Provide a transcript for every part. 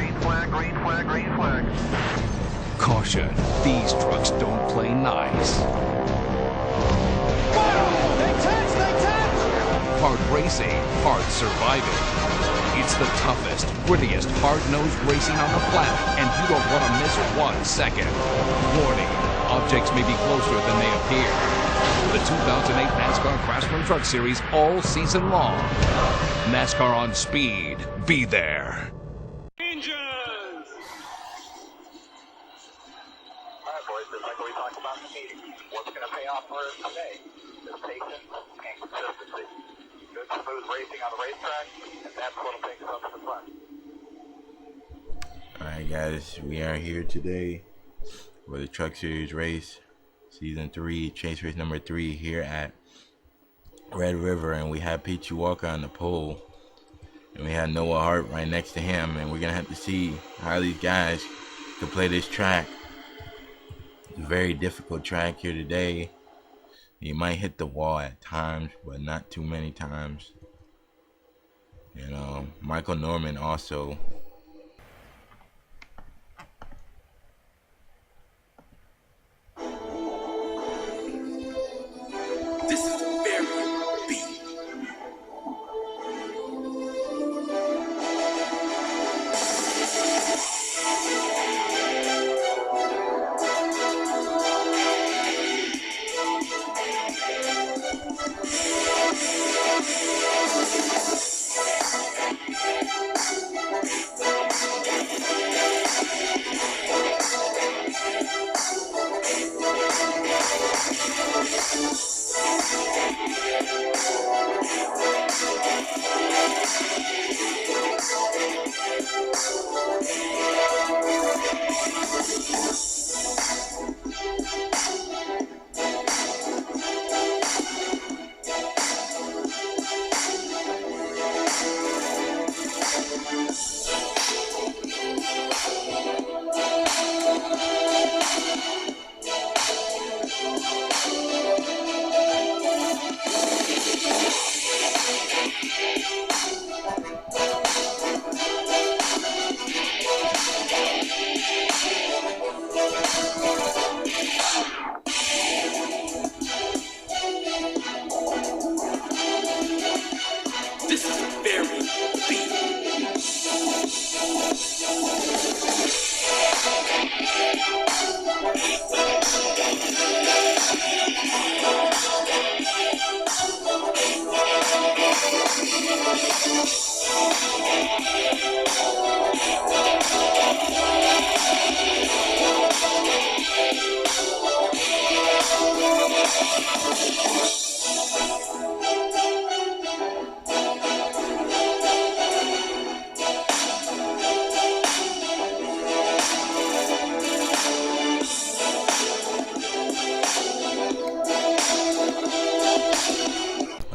green flag, green flag, green flag. Caution, these trucks don't play nice. Whoa! They touch! Hard racing, hard surviving. It's the toughest, grittiest, hard-nosed racing on the planet, and you don't want to miss 1 second. Warning, objects may be closer than they appear. The 2008 NASCAR Craftsman Truck Series all season long. NASCAR on speed. Be there. Engines! Alright boys, just like we talked about in the meeting, what's going to pay off for us today is patience and consistency. Good smooth racing on the racetrack, and that's what'll take us up to the front. Alright guys, we are here today for the Truck Series race, Season 3, Chase Race number 3 here at Red River, and we have Peachy Walker on the pole, and we have Noah Hart right next to him, and we're going to have to see how these guys can play this track. It's a very difficult track here today. You might hit the wall at times, but not too many times. You know, Michael Norman also. This is very B. This is very B.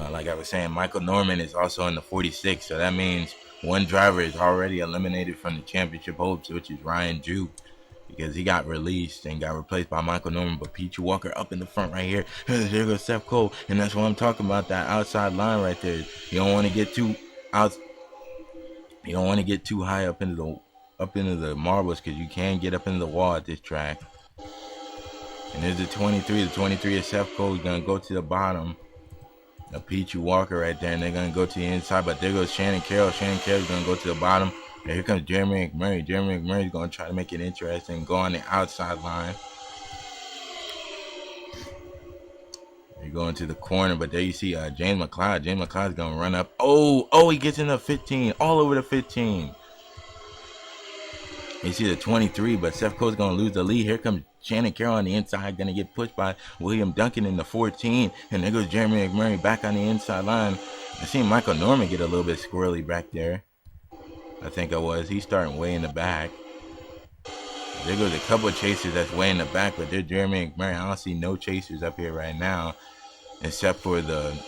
Like I was saying, Michael Norman is also in the 46, so that means one driver is already eliminated from the championship hopes, which is Ryan Juke, because he got released and got replaced by Michael Norman. But Peachy Walker up in the front right here. There goes Seth Cole, and that's what I'm talking about, that outside line right there. You don't want to get too out. You don't want to get too high up into the marbles, because you can get up into the wall at this track. And there's the 23. The 23 is Seth Cole. He's gonna go to the bottom. A Peachy Walker right there, and they're gonna go to the inside, but there goes Shannon Carroll. Shannon Carroll's gonna go to the bottom. And here comes Jeremy McMurray. Jeremy McMurray's gonna try to make it interesting, go on the outside line. You're going to the corner, but there you see James McLeod. James McLeod's gonna run up. Oh, he gets in the 15, all over the 15. You see the 23, but Seth Cole's gonna lose the lead. Here comes Shannon Carroll on the inside, gonna get pushed by William Duncan in the 14, and there goes Jeremy McMurray back on the inside line. I seen Michael Norman get a little bit squirrely back there. I think he's starting way in the back. There goes a couple of chasers that's way in the back, but they're Jeremy McMurray. I don't see no chasers up here right now, except for the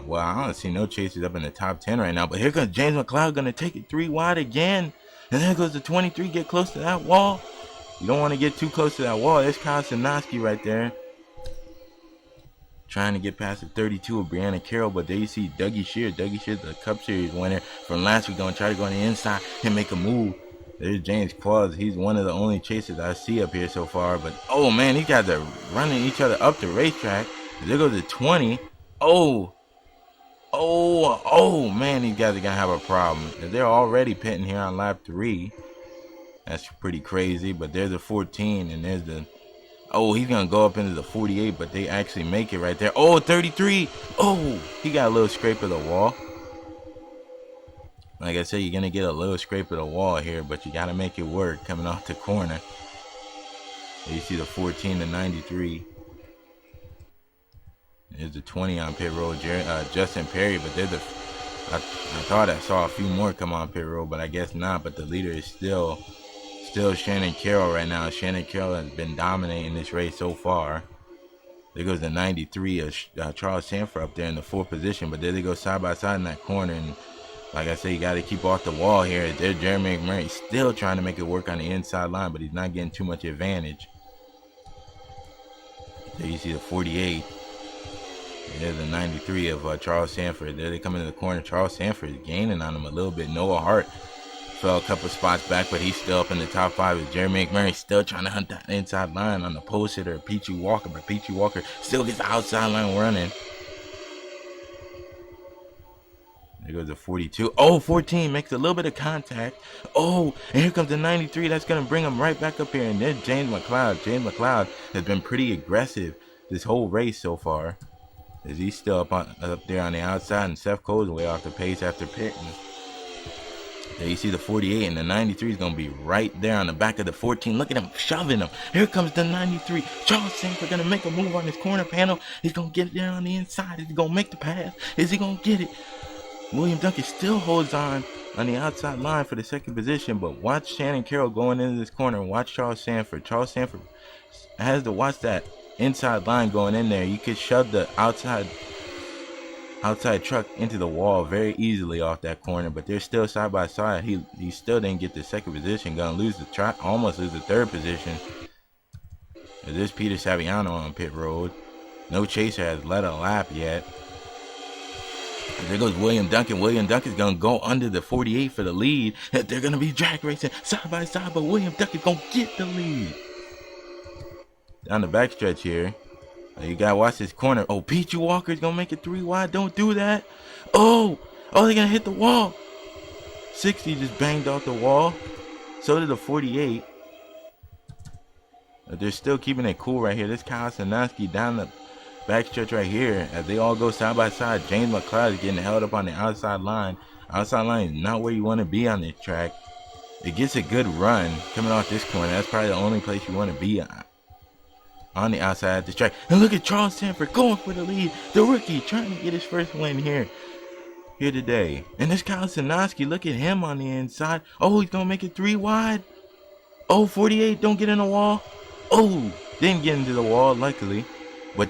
well, I don't see no chasers up in the top 10 right now. But here comes James McLeod, gonna take it 3 wide again. And there goes the 23, get close to that wall. You don't want to get too close to that wall. There's Kyle Sinoski right there. trying to get past the 32 of Brianna Carroll, but there you see Dougie Shear. Dougie Shear, the Cup Series winner from last week, going to try to go on the inside and make a move. There's James Qualls. He's one of the only chasers I see up here so far. But, oh, man, these guys are running each other up the racetrack. There goes the 20. Oh, man, these guys are going to have a problem. They're already pitting here on lap 3. That's pretty crazy. But there's the 14, and there's the... Oh, he's going to go up into the 48, but they actually make it right there. Oh, 33. Oh, he got a little scrape of the wall. Like I said, you're going to get a little scrape of the wall here, but you got to make it work coming off the corner. There you see the 14 to 93. There's the 20 on pit road, Justin Perry, but there's I thought I saw a few more come on pit road, but I guess not. But the leader is still Shannon Carroll right now. Shannon Carroll has been dominating this race so far. There goes the 93 of Charles Sanford up there in the 4th position, but there they go side by side in that corner. And like I said, you got to keep off the wall here. There's Jeremy McMurray still trying to make it work on the inside line, but he's not getting too much advantage. There you see the 48. There's the 93 of Charles Sanford. There they come into the corner. Charles Sanford is gaining on him a little bit. Noah Hart fell a couple spots back, but he's still up in the top 5. With Jeremy McMurray still trying to hunt that inside line on the post hitter, Peachy Walker, but Peachy Walker still gets the outside line running. There goes the 42. Oh, 14 makes a little bit of contact. Oh, and here comes the 93. That's going to bring him right back up here. And there's James McLeod. James McLeod has been pretty aggressive this whole race so far. As he's still up there on the outside, and Seth Cole's way off the pace after pitting. There you see the 48, and the 93 is going to be right there on the back of the 14. Look at him shoving him. Here comes the 93. Charles Sanford going to make a move on his corner panel. He's going to get it there on the inside. Is he going to make the pass? Is he going to get it? William Duncan still holds on the outside line for the 2nd position, but watch Shannon Carroll going into this corner and watch Charles Sanford. Charles Sanford has to watch that inside line going in there. You could shove the outside truck into the wall very easily off that corner, but they're still side by side. He still didn't get the 2nd position. Gonna lose the track, almost lose the 3rd position. There's Peter Saviano on pit road. No chaser has led a lap yet. There goes William Duncan. William Duncan's gonna go under the 48 for the lead. They're gonna be drag racing side by side, but William Duncan's gonna get the lead. Down the backstretch here. You gotta watch this corner. Oh, Peachy Walker's gonna make it 3 wide. Don't do that. Oh, they're gonna hit the wall. 60 just banged off the wall. So did the 48. But they're still keeping it cool right here. This Kyle Sanansky down the backstretch right here as they all go side by side. James McLeod is getting held up on the outside line. Outside line is not where you want to be on this track. It gets a good run coming off this corner. That's probably the only place you want to be on the outside of this track. And look at Charles Sanford going for the lead. The rookie trying to get his first win here today. And this Kyle Sanansky, look at him on the inside. Oh, he's going to make it 3 wide. Oh, 48, don't get in the wall. Oh, didn't get into the wall, luckily. But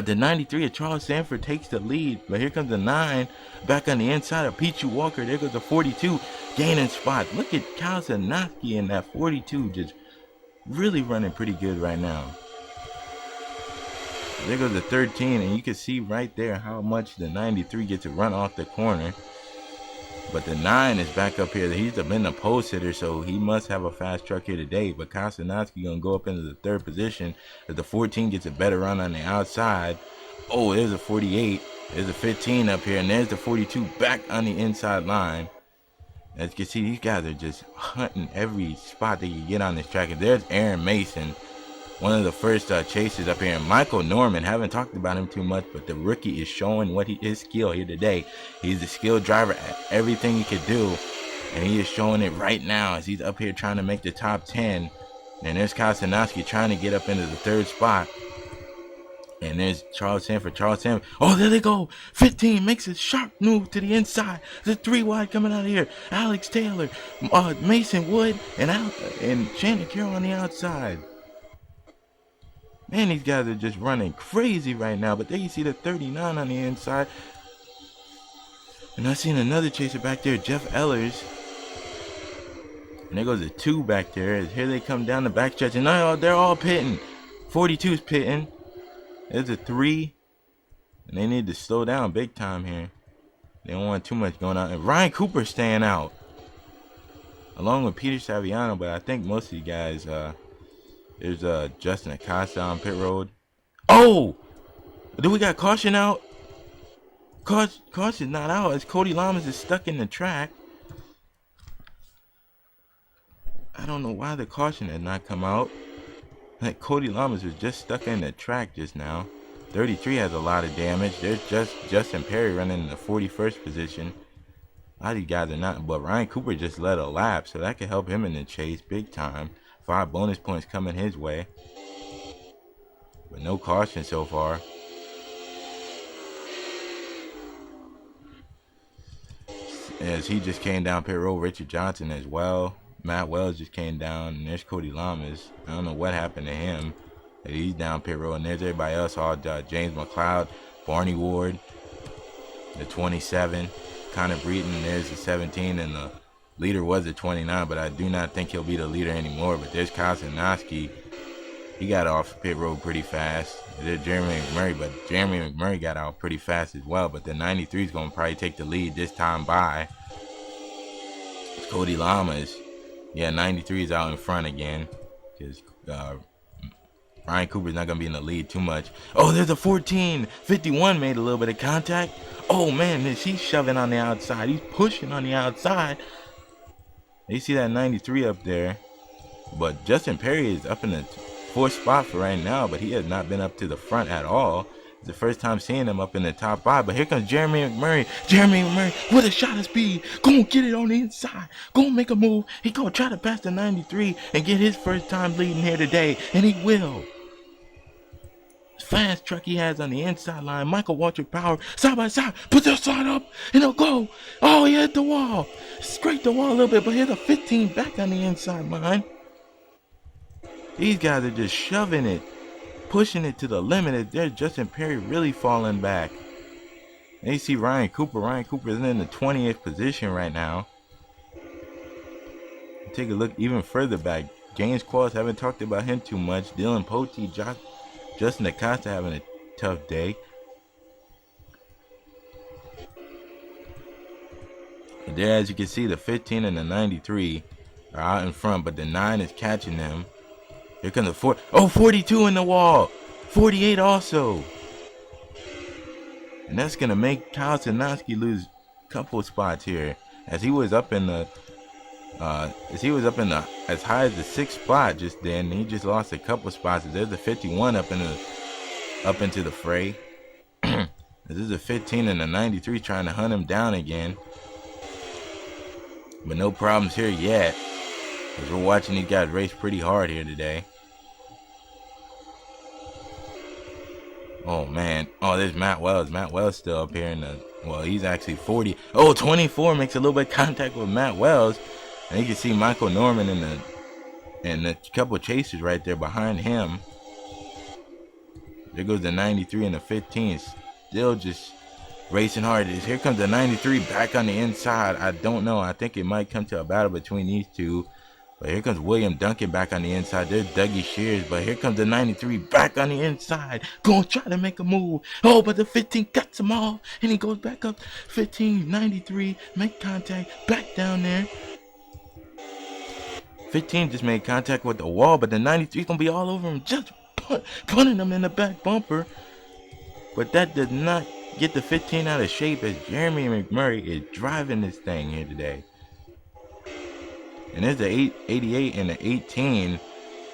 the 93 of Charles Sanford takes the lead. But here comes the 9 back on the inside of Peachy Walker. There goes the 42 gaining spots. Look at Kyle Sanansky in that 42 just really running pretty good right now. There goes the 13, and you can see right there how much the 93 gets to run off the corner. But the 9 is back up here. He's been the post hitter, so he must have a fast truck here today. But Kyle Sanansky going to go up into the 3rd position as the 14 gets a better run on the outside. Oh, there's a 48. There's a 15 up here, and there's the 42 back on the inside line. As you can see, these guys are just hunting every spot they can get on this track. And there's Aaron Mason, one of the first chasers up here. And Michael Norman, haven't talked about him too much, but the rookie is showing his skill here today. He's a skilled driver at everything he could do, and he is showing it right now as he's up here trying to make the top 10. And there's Kyle Sanansky trying to get up into the 3rd spot. And there's Charles Sanford. Oh, there they go. 15 makes a sharp move to the inside. The 3 wide coming out of here. Alex Taylor, Mason Wood, and Shannon Carroll on the outside. Man, these guys are just running crazy right now. But there you see the 39 on the inside. And I seen another chaser back there, Jeff Ellers. And there goes the 2 back there. Here they come down the backstretch. And now they're all pitting. 42's pitting. There's a 3. And they need to slow down big time here. They don't want too much going on. And Ryan Cooper staying out. Along with Peter Saviano, but I think most of the guys, there's Justin Acosta on pit road. Oh! Do we got caution out? Caution's not out as Cody Lamas is stuck in the track. I don't know why the caution had not come out. Like Cody Lamas was just stuck in the track just now. 33 has a lot of damage. There's just Justin Perry running in the 41st position. A lot of these guys are not, but Ryan Cooper just led a lap, so that could help him in the chase big time. 5 bonus points coming his way. But no caution so far. As he just came down pit road, Richard Johnson as well. Matt Wells just came down, and there's Cody Lamas. I don't know what happened to him. He's down pit road, and there's everybody else. All James McLeod, Barney Ward, the 27, Connor Breeden. There's the 17, and the leader was the 29, but I do not think he'll be the leader anymore. But there's Kyle Sinoski. He got off pit road pretty fast. There's Jeremy McMurray, but Jeremy McMurray got out pretty fast as well. But the 93 is going to probably take the lead this time by. It's Cody Lamas. Yeah, 93 is out in front again because Ryan Cooper's not going to be in the lead too much. Oh, there's a 14. 51 made a little bit of contact. Oh, man, he's shoving on the outside. He's pushing on the outside. You see that 93 up there. But Justin Perry is up in the 4th spot for right now, but he has not been up to the front at all. It's the first time seeing him up in the top 5. But here comes Jeremy McMurray. Jeremy McMurray with a shot of speed. Gonna get it on the inside. Gonna make a move. He gonna try to pass the 93 and get his first time leading here today. And he will. Fast truck he has on the inside line. Michael Waltrip Power. Side by side. Put the side up. And he'll go. Oh, he hit the wall. Scraped the wall a little bit. But here's a 15 back on the inside line. These guys are just shoving it. Pushing it to the limit. There's Justin Perry really falling back. And you see Ryan Cooper. Ryan Cooper is in the 20th position right now. Take a look even further back. James Qualls, haven't talked about him too much. Dylan Pote, Justin Acosta having a tough day. And there, as you can see, the 15 and the 93 are out in front, but the 9 is catching them. Here comes the 4. Oh, 42 in the wall. 48 also. And that's going to make Kyle Sinoski lose a couple of spots here. As he was up in the as high as the 6th spot just then. He just lost a couple of spots. There's the 51 up into the fray. This is a 15 and a 93 trying to hunt him down again. But no problems here yet. Because we're watching these guys race pretty hard here today. Oh, man. Oh, there's Matt Wells. Matt Wells still up here in the... Well, he's actually 40. Oh, 24 makes a little bit of contact with Matt Wells. And you can see Michael Norman and the couple of chasers right there behind him. There goes the 93 and the 15. Still just racing hard. Here comes the 93 back on the inside. I don't know. I think it might come to a battle between these two. But here comes William Duncan back on the inside. There's Dougie Shears. But here comes the 93 back on the inside. Gonna try to make a move. Oh, but the 15 cuts him off. And he goes back up. 15, 93. Make contact. Back down there. 15 just made contact with the wall. But the 93 gonna be all over him. Just putting him in the back bumper. But that does not get the 15 out of shape as Jeremy McMurray is driving this thing here today. And there's the 88 and the 18.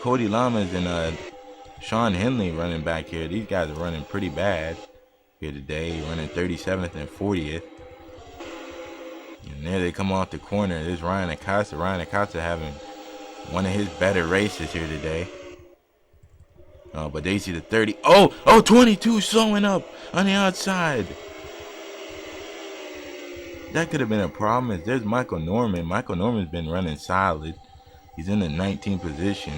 Cody Lamas and Sean Henley running back here. These guys are running pretty bad here today. Running 37th and 40th. And there they come off the corner. There's Ryan Acosta. Ryan Acosta having one of his better races here today. Oh, but they see the 30. Oh, 22 slowing up on the outside. That could have been a problem. As there's Michael Norman. Michael Norman's been running solid. He's in the 19th position.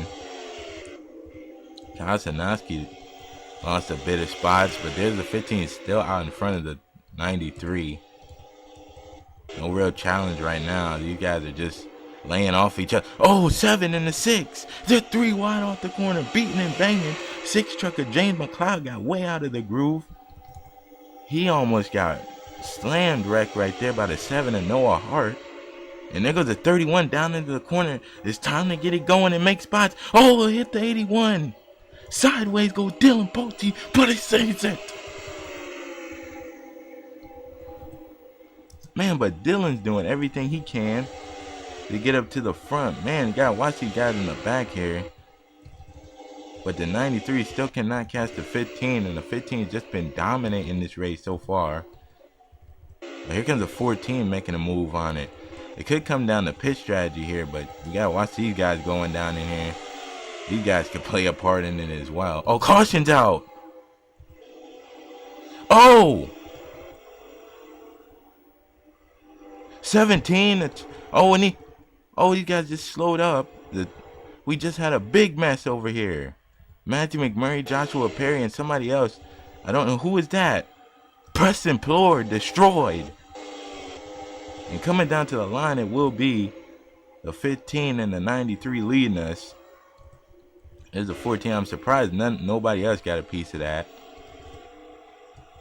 Kyle Sinoski lost a bit of spots, but there's the 15 still out in front of the 93. No real challenge right now. These guys are just laying off each other. Oh, 7 and the 6. They're 3 wide off the corner, beating and banging. 6 trucker James McLeod got way out of the groove. He almost got slammed wrecked right there by the 7 of Noah Hart. And there goes the 31 down into the corner. It's time to get it going and make spots. Oh, hit the 81. Sideways goes Dylan Pote, but he saves it. Man, but Dylan's doing everything he can to get up to the front. Man, you gotta watch these guys in the back here. But the 93 still cannot catch the 15, and the 15 has just been dominating this race so far. But here comes the 14 making a move on it. It could come down to pit strategy here, but you gotta watch these guys going down in here. These guys could play a part in it as well. Oh, caution's out. Oh! 17. Oh, and these guys just slowed up. We just had a big mess over here. Matthew McMurray, Joshua Perry, and somebody else. I don't know who is that. Preston Plord destroyed. And coming down to the line, it will be the 15 and the 93 leading us. There's a 14. I'm surprised nobody else got a piece of that.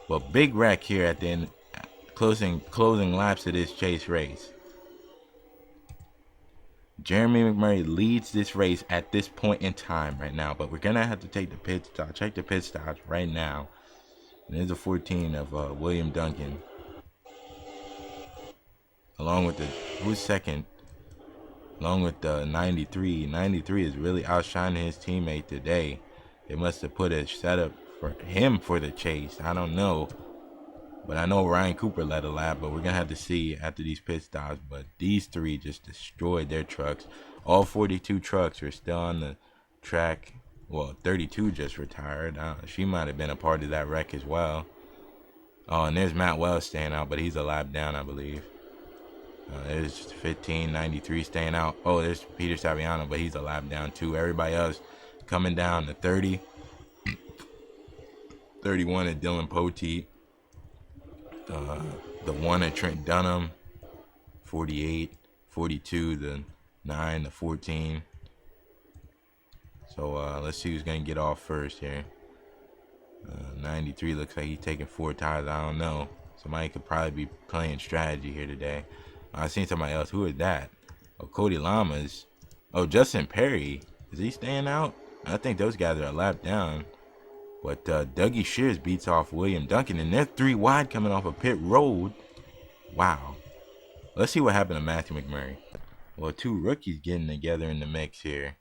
But big wreck here at the end, closing laps of this chase race. Jeremy McMurray leads this race at this point in time right now, but we're gonna have to take the pit stop. Check the pit stops right now. And there's a 14 of William Duncan, along with who's second, along with the 93. 93 is really outshining his teammate today. They must have put a setup for him for the chase. I don't know. But I know Ryan Cooper led a lap, but we're going to have to see after these pit stops. But these 3 just destroyed their trucks. All 42 trucks are still on the track. Well, 32 just retired. She might have been a part of that wreck as well. Oh, and there's Matt Wells staying out, but he's a lap down, I believe. There's 15, 93 staying out. Oh, there's Peter Saviano, but he's a lap down too. Everybody else coming down to 30. 31 at Dylan Poteet. The 1 at Trent Dunham. 48. 42, the 9, the 14. So let's see who's going to get off first here. 93 looks like he's taking 4 tires. I don't know. Somebody could probably be playing strategy here today. I seen somebody else. Who is that? Oh, Cody Lamas. Oh, Justin Perry. Is he staying out? I think those guys are a lap down. But Dougie Shears beats off William Duncan, and they're 3 wide coming off a pit road. Wow. Let's see what happened to Matthew McMurray. Well, 2 rookies getting together in the mix here.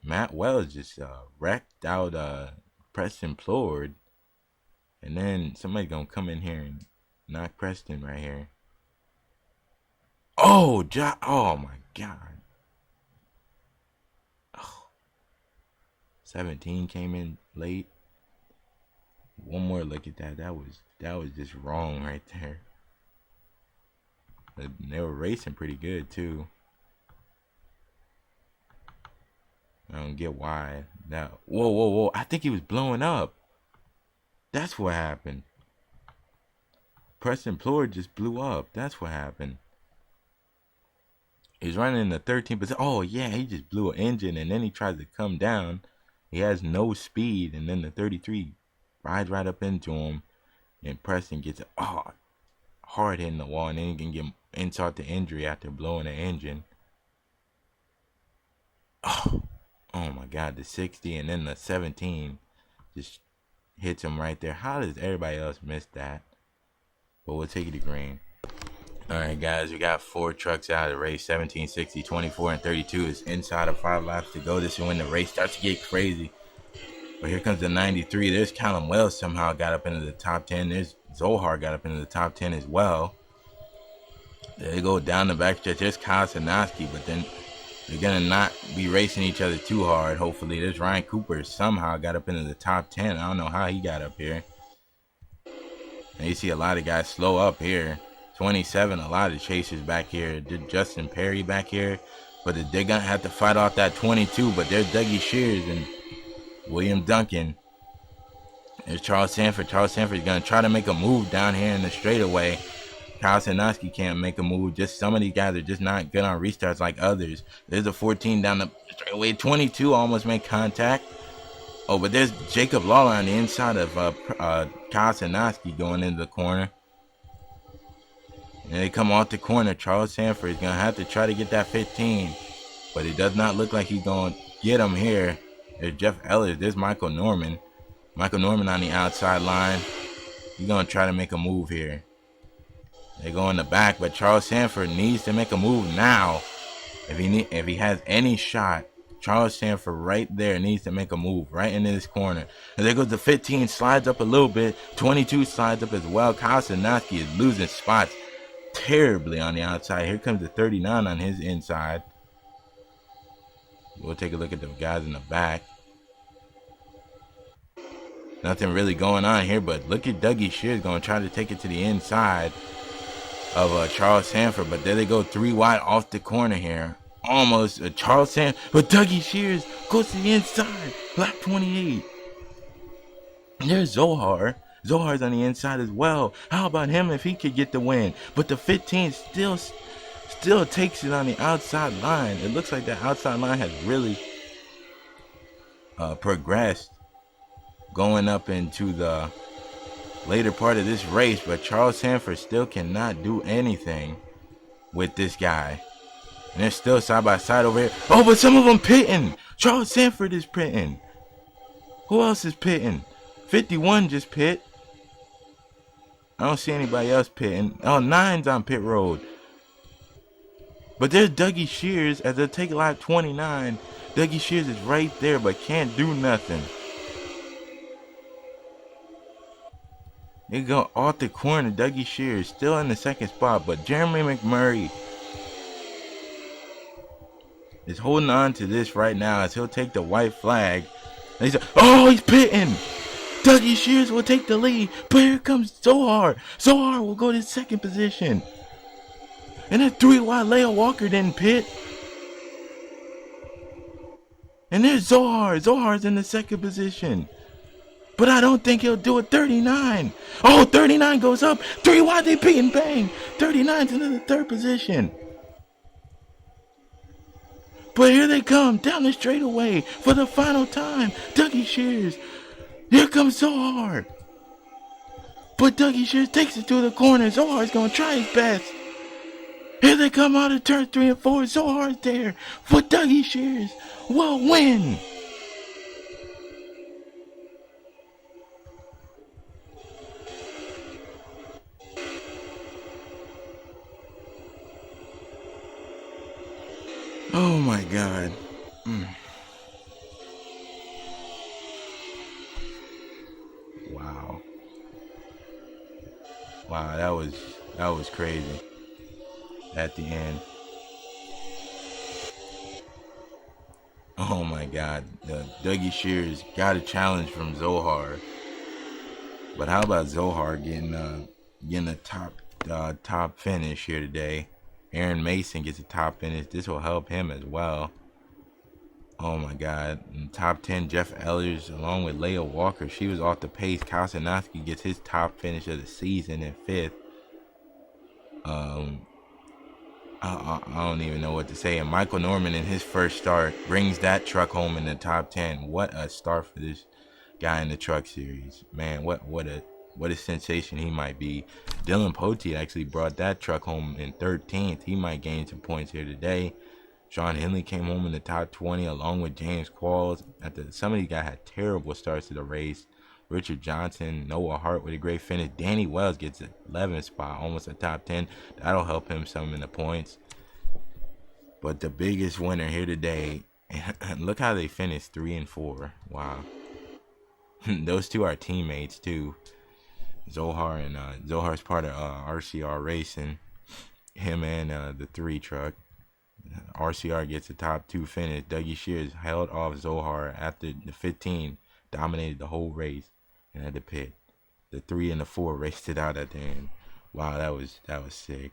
Matt Wells just wrecked out Preston Plord. And then somebody's going to come in here and knock Preston right here. Oh, oh my God. Oh. 17 came in late. One more look at that. That was just wrong right there. They were racing pretty good too. I don't get why. That whoa. I think he was blowing up. That's what happened. Preston Plord just blew up. That's what happened. He's running in the 13%. Oh yeah, he just blew an engine and then he tries to come down. He has no speed, and then the 33 rides right up into him, and Preston gets hard hitting the wall, and then he can get insult to injury after blowing the engine. Oh my God, the 60 and then the 17 just hits him right there. How does everybody else miss that? But we'll take it to green. All right, guys, we got 4 trucks out of the race. 17, 60, 24, and 32 is inside of 5 laps to go. This is when the race starts to get crazy. But here comes the 93. There's Callum Wells somehow got up into the top 10. There's Zohar got up into the top 10 as well. There they go down the back stretch. There's Kyle Sinoski, but then they're going to not be racing each other too hard, hopefully. There's Ryan Cooper somehow got up into the top 10. I don't know how he got up here. And you see a lot of guys slow up here. 27, a lot of chasers back here. Did Justin Perry back here. But they're going to have to fight off that 22. But there's Dougie Shears and William Duncan. There's Charles Sanford. Charles Sanford is going to try to make a move down here in the straightaway. Kyle Sinoski can't make a move. Just some of these guys are just not good on restarts like others. There's a 14 down the straightaway. 22 almost made contact. Oh, but there's Jacob Lawler on the inside of Kosanaski going into the corner. And they come off the corner. Charles Sanford is going to have to try to get that 15. But it does not look like he's going to get him here. There's Jeff Ellis. There's Michael Norman. Michael Norman on the outside line. He's going to try to make a move here. They go in the back, but Charles Sanford needs to make a move now. If he has any shot, Charles Sanford right there needs to make a move right into this corner. And there goes the 15, slides up a little bit. 22 slides up as well. Kosanaski is losing spots terribly on the outside. Here comes the 39 on his inside. We'll take a look at the guys in the back. Nothing really going on here, but look at Dougie Shears going to try to take it to the inside of Charles Sanford. But there they go, 3 wide off the corner here. Almost Charles Sanford, but Dougie Shears goes to the inside. Lap 28. There's Zohar. Zohar's on the inside as well. How about him if he could get the win? But the 15 still takes it on the outside line. It looks like the outside line has really progressed going up into the later part of this race, but Charles Sanford still cannot do anything with this guy. And they're still side by side over here. Oh, but some of them pitting. Charles Sanford is pitting. Who else is pitting? 51 just pit. I don't see anybody else pitting. Oh, 9's on pit road. But there's Dougie Shears as they take lap 29. Dougie Shears is right there but can't do nothing. They go off the corner. Dougie Shears still in the second spot, but Jeremy McMurray is holding on to this right now as he'll take the white flag. And he's he's pitting. Dougie Shears will take the lead, but here comes Zohar. Zohar will go to second position. And that 3 wide Leo Walker didn't pit. And there's Zohar. Zohar's in the second position. But I don't think he'll do it. 39. Oh, 39 goes up. 3 wide, they beat and bang. 39's into the third position. But here they come down the straightaway for the final time. Dougie Shears. Here comes Zohar. But Dougie Shears takes it to the corner. Zohar's going to try his best. Here they come out of turn 3 and 4. Zohar's there for Dougie Shears. Will win. Oh my God. Wow. Wow, that was crazy at the end. Oh my God. Dougie Shears got a challenge from Zohar. But how about Zohar getting a top finish here today? Aaron Mason gets a top finish. This will help him as well. Oh my God. In top 10, Jeff Ellers along with Leia Walker. She was off the pace. Kosanaski gets his top finish of the season in 5th. I don't even know what to say. And Michael Norman in his first start brings that truck home in the top 10. What a start for this guy in the truck series. Man, what a sensation he might be. Dylan Pote actually brought that truck home in 13th. He might gain some points here today. Sean Henley came home in the top 20 along with James Qualls. Some of these guys had terrible starts to the race. Richard Johnson, Noah Hart with a great finish. Danny Wells gets an 11th spot, almost a top 10. That'll help him some in the points. But the biggest winner here today, and look how they finished 3 and 4. Wow. Those two are teammates too. Zohar and Zohar's part of RCR Racing. Him and the 3 truck. RCR gets the top 2 finish. Dougie Shears held off Zohar after the 15 dominated the whole race and had to pit. The 3 and the 4 raced it out at the end. Wow, that was sick.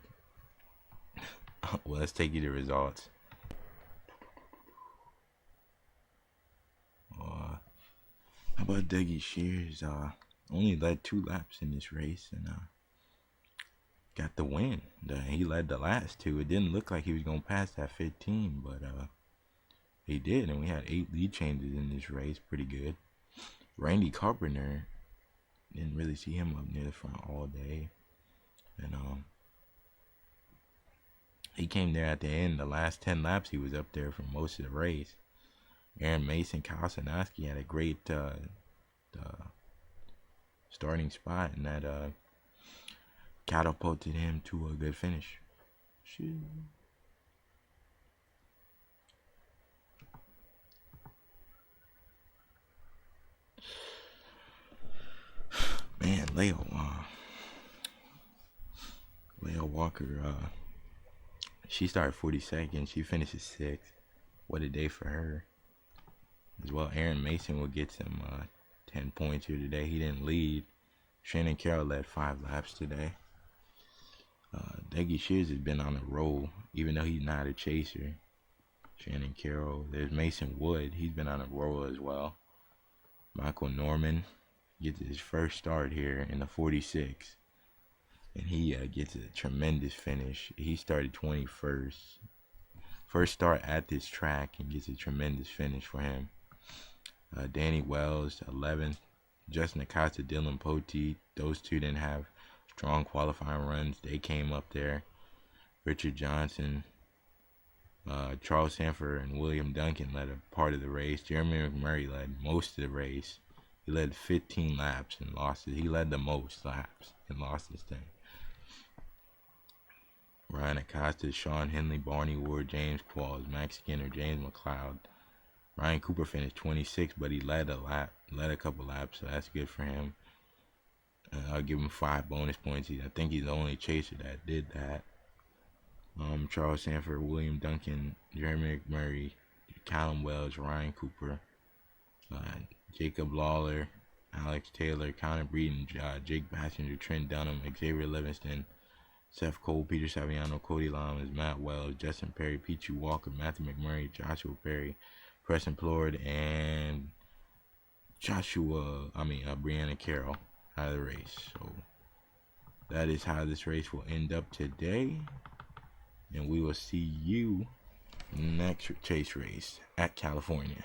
Well, let's take you to results. How about Dougie Shears? Only led 2 laps in this race and got the win. He led the last 2. It didn't look like he was going to pass that 15, but he did. And we had 8 lead changes in this race. Pretty good. Randy Carpenter, didn't really see him up near the front all day. And he came there at the end. The last 10 laps, he was up there for most of the race. Aaron Mason, Kyle Sinoski had a great starting spot, and that catapulted him to a good finish. Shoot. Man, Leo Walker, she started 42nd. She finishes 6th. What a day for her. As well, Aaron Mason will get some 10 points here today. He didn't lead. Shannon Carroll led 5 laps today. Dougie Shears has been on a roll, even though he's not a chaser. Shannon Carroll. There's Mason Wood. He's been on a roll as well. Michael Norman gets his first start here in the 46. And he gets a tremendous finish. He started 21st. First start at this track and gets a tremendous finish for him. Danny Wells, 11th. Justin Acosta, Dylan Poteet. Those two didn't have strong qualifying runs. They came up there. Richard Johnson, Charles Sanford, and William Duncan led a part of the race. Jeremy McMurray led most of the race. He led 15 laps and lost it. He led the most laps and lost this thing. Ryan Acosta, Sean Henley, Barney Ward, James Qualls, Max Skinner, James McLeod. Ryan Cooper finished 26th, but he led a couple laps, so that's good for him. I'll give him 5 bonus points. I think he's the only chaser that did that. Charles Sanford, William Duncan, Jeremy McMurray, Callum Wells, Ryan Cooper, Jacob Lawler, Alex Taylor, Connor Breeden, Jake Passenger, Trent Dunham, Xavier Livingston, Seth Cole, Peter Saviano, Cody Lamas, Matt Wells, Justin Perry, Pichu Walker, Matthew McMurray, Joshua Perry, Preston Plord, and Brianna Carroll out of the race. So that is how this race will end up today. And we will see you next chase race at California.